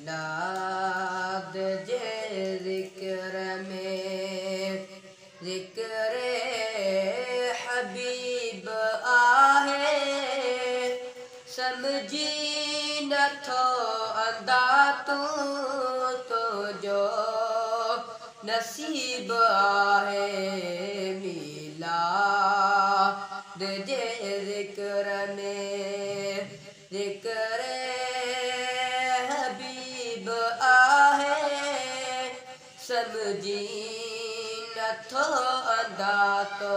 मिलाद जे ज़िक्र में ज़िक्र हबीब आहे समझी नथो अंदा तो जो नसीब आहे मिलाद जे ज़िक्र में ज़िक्र हबीब आहे समझी नथो अंदा तो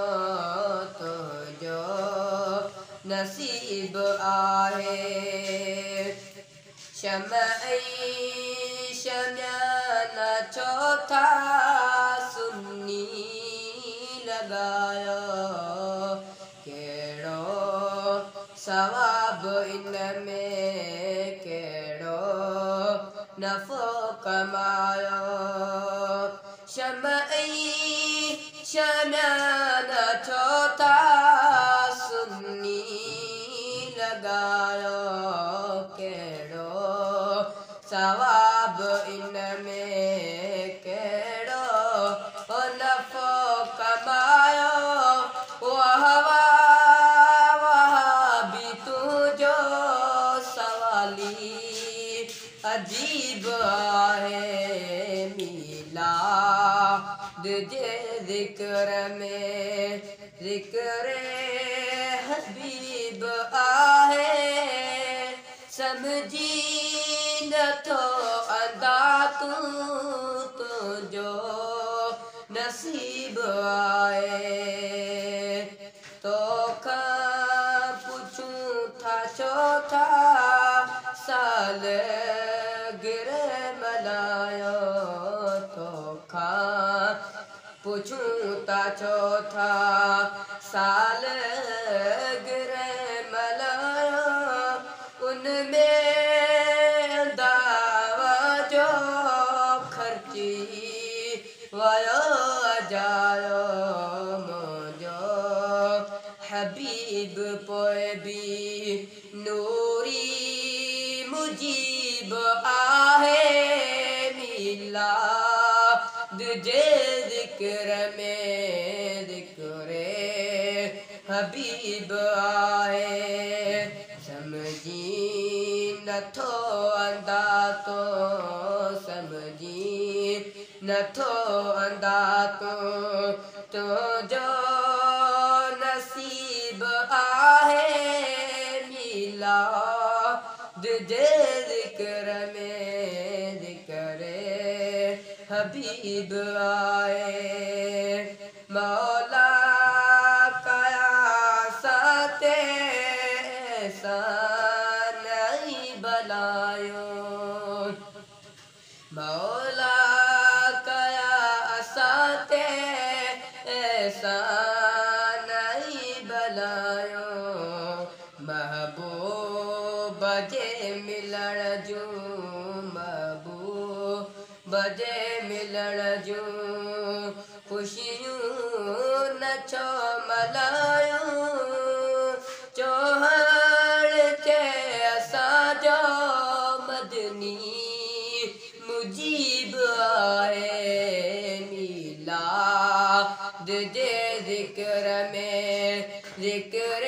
जो नसीब आहे शमई शम्यान चौथा सुन्नी लगायो केड़ो सवाब इनमें केड़ो नफ़ो कमायो शमई शम्यान चौथा सुन्नी लगायो केड़ो सवाब इनमें केड़ो नफ़ो कमायो वाह भी तुझो सवाली अजीब आहे मिलाद जे ज़िक्र में ज़िक्र हबीब आहे समझी नथो अंदा तुझो नसीब आहे तोखा पुछूं था चौथा साल गिर मलायो तोखा पुछूं था चौथा साल गिर मलायो उनमें दावा जो खर्ची वयो जायो मुझो हबीब पोए भी नूरी मुजीब आहे मिलाद जे ज़िक्र में ज़िक्र हबीब आहे समझी नथो अंदा तो समझी नथो अंदा तो जो नसीब आहे मिलाद जे ज़िक्र में ज़िक्र हबीब आए मौला कया साते ऐसा नहीं बलायो मौला कया साते ऐसा नहीं बलायो महबूब जे मिलण जूं महबूब जे मिलण जूं ख़ुशियूं न छो मल्हायूं चौहान चे असांजो मदनी मुजीब आहे मिलाद जे ज़िक्र में ज़िक्र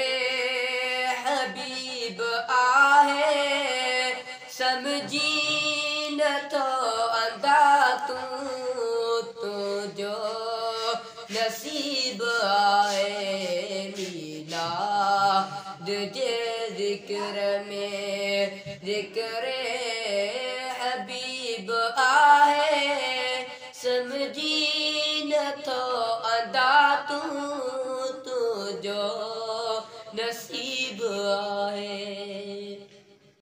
हबीब आहे समझी नथो अंदा तुझो नसीब आहे मिलाद जे ज़िक्र में ज़िक्र हबीब आहे समझी नथो अंदा तुझो नसीब आहे।